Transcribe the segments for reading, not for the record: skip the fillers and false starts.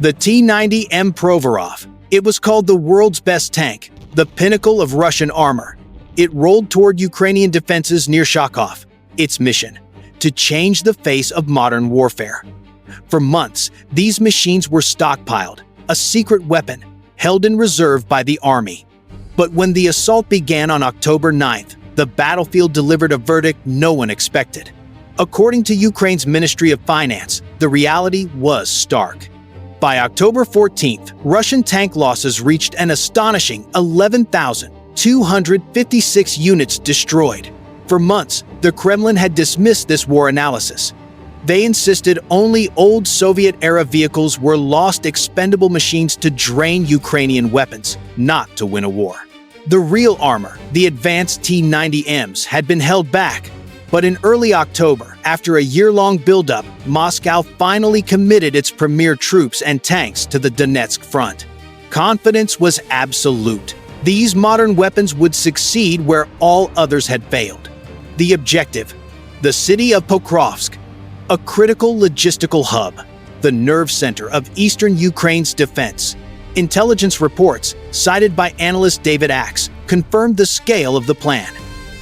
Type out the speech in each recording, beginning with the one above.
The T-90M Provorov. It was called the world's best tank, the pinnacle of Russian armor. It rolled toward Ukrainian defenses near Shakove. Its mission: to change the face of modern warfare. For months, these machines were stockpiled, a secret weapon, held in reserve by the army. But when the assault began on October 9th, the battlefield delivered a verdict no one expected. According to Ukraine's Ministry of Finance, the reality was stark. By October 14th, Russian tank losses reached an astonishing 11,256 units destroyed. For months, the Kremlin had dismissed this war analysis. They insisted only old Soviet-era vehicles were lost expendable machines to drain Ukrainian weapons, not to win a war. The real armor, the advanced T-90Ms, had been held back. But in early October, after a year-long buildup, Moscow finally committed its premier troops and tanks to the Donetsk front. Confidence was absolute. These modern weapons would succeed where all others had failed. The objective: the city of Pokrovsk, a critical logistical hub, the nerve center of eastern Ukraine's defense. Intelligence reports, cited by analyst David Axe, confirmed the scale of the plan.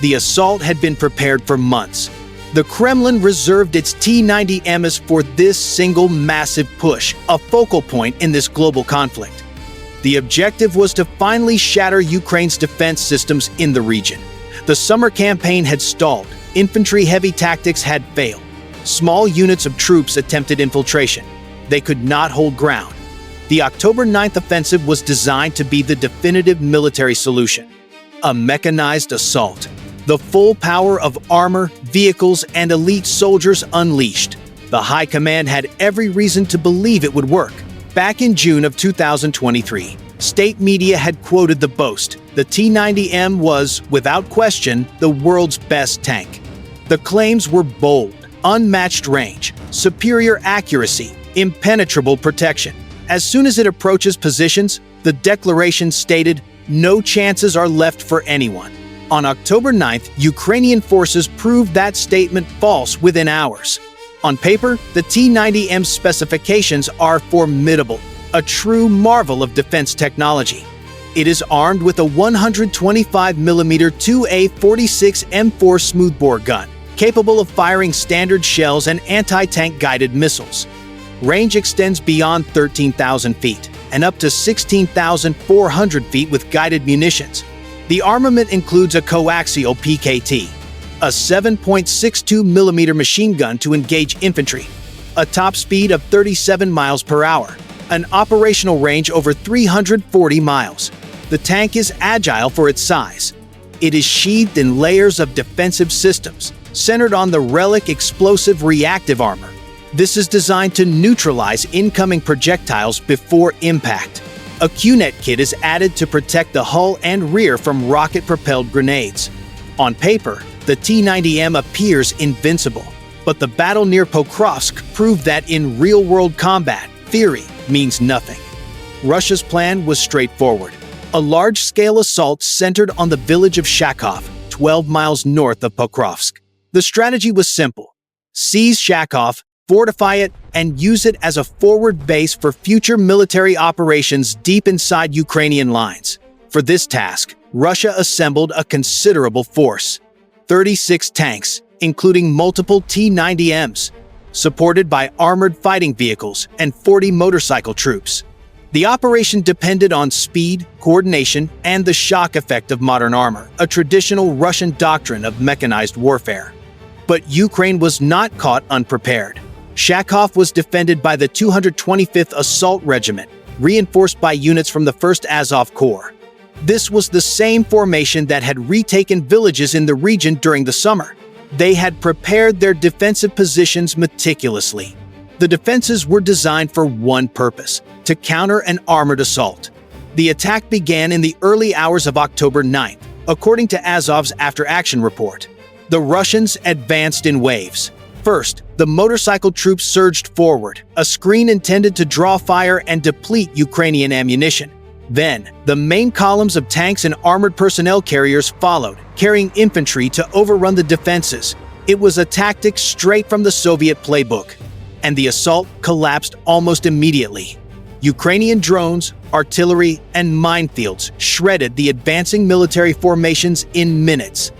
The assault had been prepared for months. The Kremlin reserved its T-90Ms for this single massive push, a focal point in this global conflict. The objective was to finally shatter Ukraine's defense systems in the region. The summer campaign had stalled, infantry-heavy tactics had failed. Small units of troops attempted infiltration. They could not hold ground. The October 9th offensive was designed to be the definitive military solution. A mechanized assault. The full power of armor, vehicles, and elite soldiers unleashed. The High Command had every reason to believe it would work. Back in June of 2023, state media had quoted the boast: the T-90M was, without question, the world's best tank. The claims were bold: unmatched range, superior accuracy, impenetrable protection. As soon as it approaches positions, the declaration stated, no chances are left for anyone. On October 9th, Ukrainian forces proved that statement false within hours. On paper, the T-90M specifications are formidable, a true marvel of defense technology. It is armed with a 125mm 2A46 M4 smoothbore gun, capable of firing standard shells and anti-tank guided missiles. Range extends beyond 13,000 feet and up to 16,400 feet with guided munitions. The armament includes a coaxial PKT, a 7.62mm machine gun to engage infantry, a top speed of 37 miles per hour, an operational range over 340 miles. The tank is agile for its size. It is sheathed in layers of defensive systems, centered on the Relic explosive reactive armor. This is designed to neutralize incoming projectiles before impact. A QNet kit is added to protect the hull and rear from rocket-propelled grenades. On paper, the T-90M appears invincible, but the battle near Pokrovsk proved that in real-world combat, theory means nothing. Russia's plan was straightforward: a large-scale assault centered on the village of Shakove, 12 miles north of Pokrovsk. The strategy was simple: seize Shakove, fortify it, and use it as a forward base for future military operations deep inside Ukrainian lines. For this task, Russia assembled a considerable force: 36 tanks, including multiple T-90Ms, supported by armored fighting vehicles, and 40 motorcycle troops. The operation depended on speed, coordination, and the shock effect of modern armor, a traditional Russian doctrine of mechanized warfare. But Ukraine was not caught unprepared. Shakove was defended by the 225th Assault Regiment, reinforced by units from the 1st Azov Corps. This was the same formation that had retaken villages in the region during the summer. They had prepared their defensive positions meticulously. The defenses were designed for one purpose: to counter an armored assault. The attack began in the early hours of October 9th, according to Azov's after-action report. The Russians advanced in waves. First, the motorcycle troops surged forward, a screen intended to draw fire and deplete Ukrainian ammunition. Then, the main columns of tanks and armored personnel carriers followed, carrying infantry to overrun the defenses. It was a tactic straight from the Soviet playbook, and the assault collapsed almost immediately. Ukrainian drones, artillery, and minefields shredded the advancing military formations in minutes.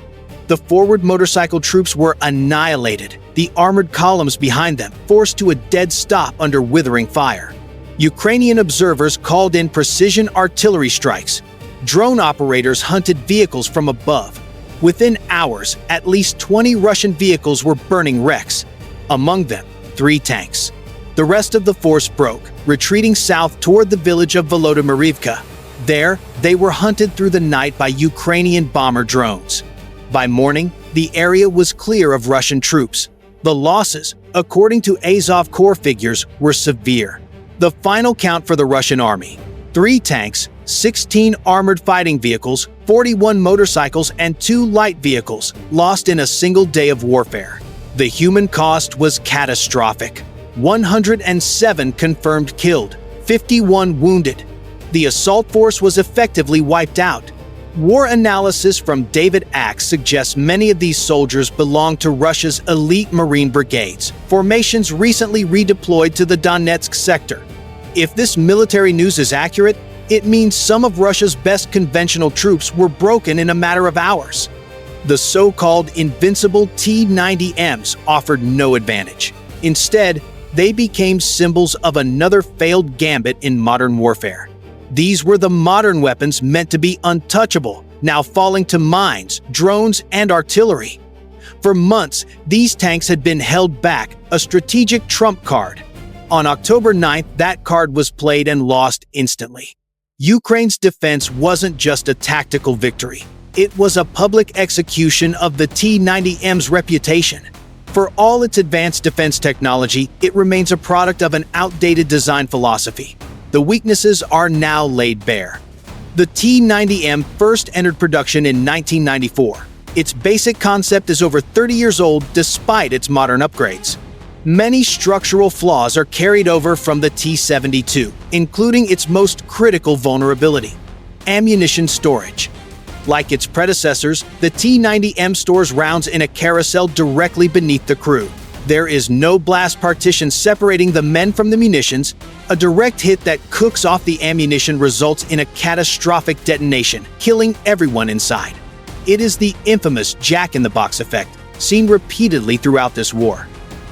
The forward motorcycle troops were annihilated, the armored columns behind them forced to a dead stop under withering fire. Ukrainian observers called in precision artillery strikes. Drone operators hunted vehicles from above. Within hours, at least 20 Russian vehicles were burning wrecks. Among them, 3 tanks. The rest of the force broke, retreating south toward the village of Volodymyrivka. There, they were hunted through the night by Ukrainian bomber drones. By morning, the area was clear of Russian troops. The losses, according to Azov Corps figures, were severe. The final count for the Russian army: 3 tanks, 16 armored fighting vehicles, 41 motorcycles, and 2 light vehicles lost in a single day of warfare. The human cost was catastrophic. 107 confirmed killed, 51 wounded. The assault force was effectively wiped out. War analysis from David Axe suggests many of these soldiers belonged to Russia's elite Marine brigades, formations recently redeployed to the Donetsk sector. If this military news is accurate, it means some of Russia's best conventional troops were broken in a matter of hours. The so-called Invincible T-90Ms offered no advantage. Instead, they became symbols of another failed gambit in modern warfare. These were the modern weapons meant to be untouchable, now falling to mines, drones, and artillery. For months, these tanks had been held back, a strategic trump card. On October 9th, that card was played and lost instantly. Ukraine's defense wasn't just a tactical victory. It was a public execution of the T-90M's reputation. For all its advanced defense technology, it remains a product of an outdated design philosophy. The weaknesses are now laid bare. The T-90M first entered production in 1994. Its basic concept is over 30 years old despite its modern upgrades. Many structural flaws are carried over from the T-72, including its most critical vulnerability: ammunition storage. Like its predecessors, the T-90M stores rounds in a carousel directly beneath the crew. There is no blast partition separating the men from the munitions. A direct hit that cooks off the ammunition results in a catastrophic detonation, killing everyone inside. It is the infamous Jack-in-the-Box effect, seen repeatedly throughout this war.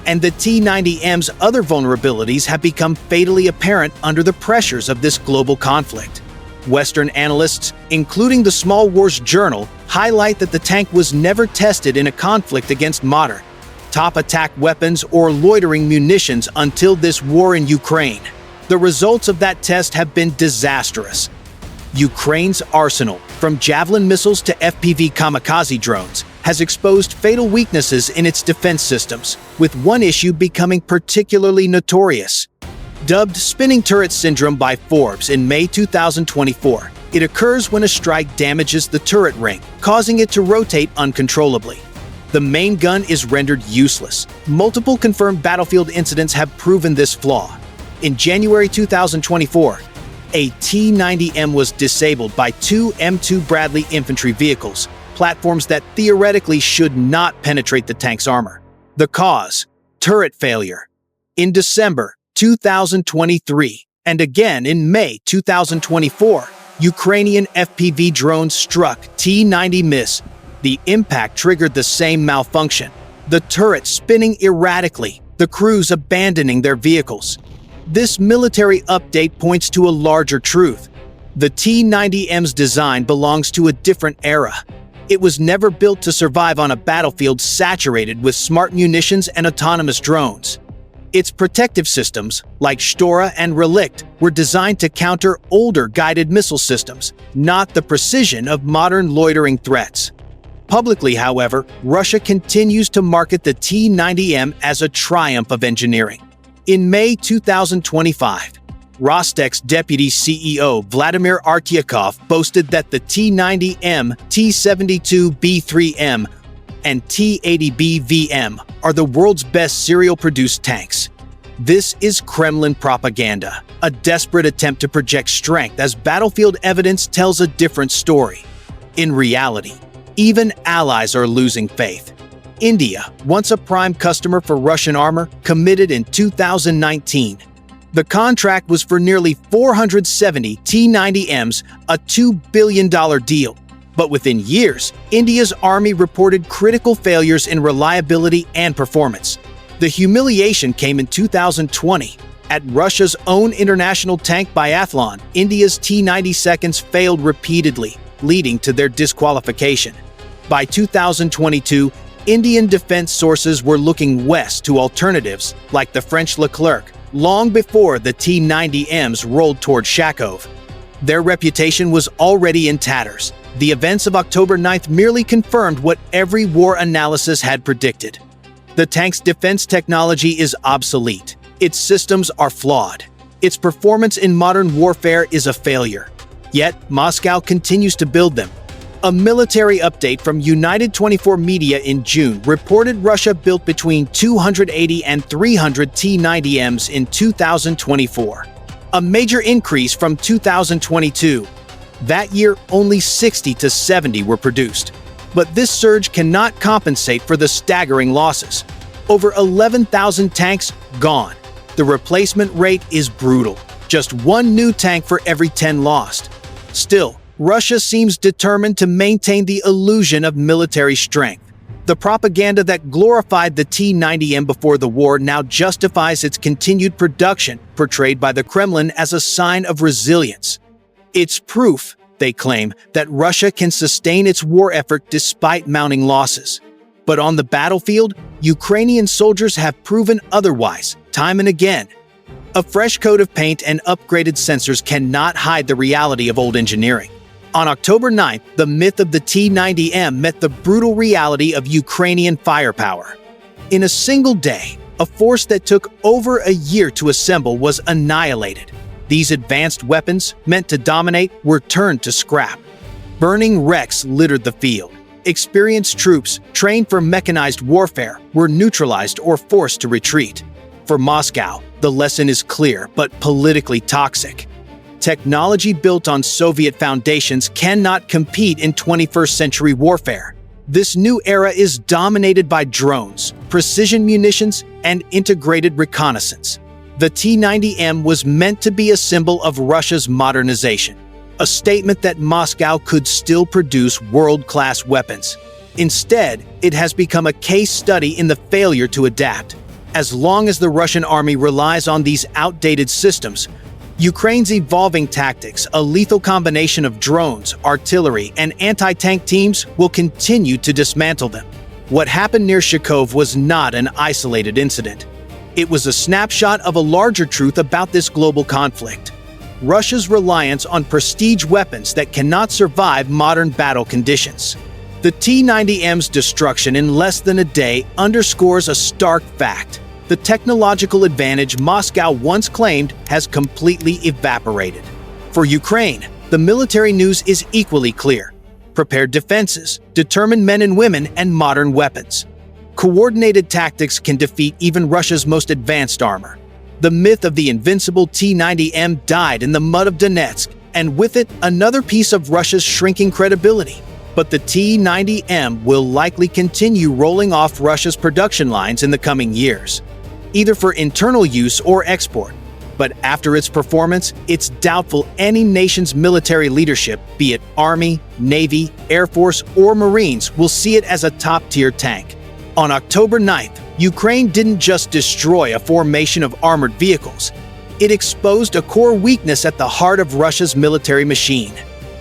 And the T-90M's other vulnerabilities have become fatally apparent under the pressures of this global conflict. Western analysts, including the Small Wars Journal, highlight that the tank was never tested in a conflict against modern, top attack weapons or loitering munitions until this war in Ukraine. The results of that test have been disastrous. Ukraine's arsenal, from Javelin missiles to FPV kamikaze drones, has exposed fatal weaknesses in its defense systems, with one issue becoming particularly notorious. Dubbed spinning turret syndrome by Forbes in May 2024, it occurs when a strike damages the turret ring, causing it to rotate uncontrollably. The main gun is rendered useless. Multiple confirmed battlefield incidents have proven this flaw. In January 2024, a T-90M was disabled by 2 M2 Bradley infantry vehicles, platforms that theoretically should not penetrate the tank's armor. The cause: turret failure. In December 2023, and again in May 2024, Ukrainian FPV drones struck T-90M. The impact triggered the same malfunction: the turret spinning erratically, the crews abandoning their vehicles. This military update points to a larger truth. The T-90M's design belongs to a different era. It was never built to survive on a battlefield saturated with smart munitions and autonomous drones. Its protective systems, like Shtora and Relict, were designed to counter older guided missile systems, not the precision of modern loitering threats. Publicly, however, Russia continues to market the T-90M as a triumph of engineering. In May 2025, Rostec's deputy CEO Vladimir Artyakov boasted that the T-90M, T-72B3M, and T-80BVM are the world's best serial-produced tanks. This is Kremlin propaganda, a desperate attempt to project strength as battlefield evidence tells a different story. In reality, even allies are losing faith. India, once a prime customer for Russian armor, committed in 2019. The contract was for nearly 470 T-90Ms, a $2 billion deal. But within years, India's army reported critical failures in reliability and performance. The humiliation came in 2020. At Russia's own international tank biathlon, India's T-90 failed repeatedly, leading to their disqualification. By 2022, Indian defense sources were looking west to alternatives like the French Leclerc, long before the T-90Ms rolled toward Shakove. Their reputation was already in tatters. The events of October 9th merely confirmed what every war analysis had predicted. The tank's defense technology is obsolete. Its systems are flawed. Its performance in modern warfare is a failure. Yet, Moscow continues to build them. A military update from United 24 Media in June reported Russia built between 280 and 300 T-90Ms in 2024, a major increase from 2022. That year, only 60 to 70 were produced. But this surge cannot compensate for the staggering losses. Over 11,000 tanks gone. The replacement rate is brutal. Just one new tank for every 10 lost. Still, Russia seems determined to maintain the illusion of military strength. The propaganda that glorified the T-90M before the war now justifies its continued production, portrayed by the Kremlin as a sign of resilience. It's proof, they claim, that Russia can sustain its war effort despite mounting losses. But on the battlefield, Ukrainian soldiers have proven otherwise, time and again. A fresh coat of paint and upgraded sensors cannot hide the reality of old engineering. On October 9th, the myth of the T-90M met the brutal reality of Ukrainian firepower. In a single day, a force that took over a year to assemble was annihilated. These advanced weapons, meant to dominate, were turned to scrap. Burning wrecks littered the field. Experienced troops, trained for mechanized warfare, were neutralized or forced to retreat. For Moscow, the lesson is clear but politically toxic. Technology built on Soviet foundations cannot compete in 21st century warfare. This new era is dominated by drones, precision munitions, and integrated reconnaissance. The T-90M was meant to be a symbol of Russia's modernization, a statement that Moscow could still produce world-class weapons. Instead, it has become a case study in the failure to adapt. As long as the Russian army relies on these outdated systems, Ukraine's evolving tactics, a lethal combination of drones, artillery, and anti-tank teams, will continue to dismantle them. What happened near Shakove was not an isolated incident. It was a snapshot of a larger truth about this global conflict. Russia's reliance on prestige weapons that cannot survive modern battle conditions. The T-90M's destruction in less than a day underscores a stark fact. The technological advantage Moscow once claimed has completely evaporated. For Ukraine, the military news is equally clear. Prepared defenses, determined men and women, and modern weapons. Coordinated tactics can defeat even Russia's most advanced armor. The myth of the invincible T-90M died in the mud of Donetsk, and with it, another piece of Russia's shrinking credibility. But the T-90M will likely continue rolling off Russia's production lines in the coming years, either for internal use or export. But after its performance, it's doubtful any nation's military leadership, be it Army, Navy, Air Force, or Marines, will see it as a top-tier tank. On October 9th, Ukraine didn't just destroy a formation of armored vehicles. It exposed a core weakness at the heart of Russia's military machine: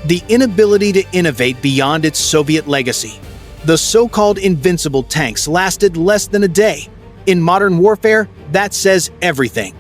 the inability to innovate beyond its Soviet legacy. The so-called Invincible tanks lasted less than a day. In modern warfare, that says everything.